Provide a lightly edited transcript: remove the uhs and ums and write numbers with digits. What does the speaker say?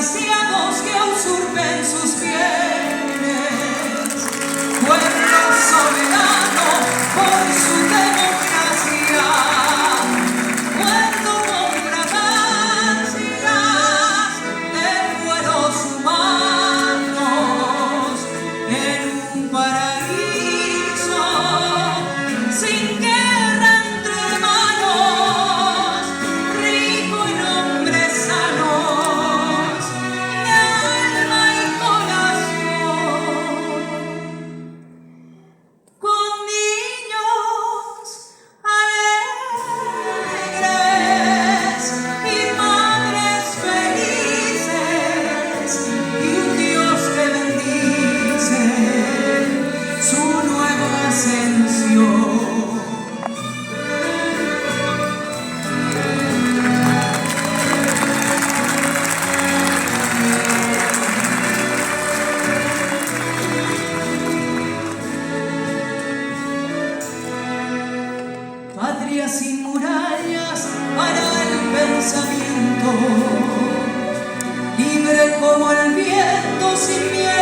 desgraciados que usurpen sus bienes. Pueblo soberano por su democracia, muerto contra ganancias de fueros humanos en un paraíso sin guerra entre hermanos, rico en hombres sanos de alma y corazón, con niños alegres y madres felices y un Dios que bendice su nueva ascensión. Patria sin murallas para el pensamiento, libre como el viento sin miedo.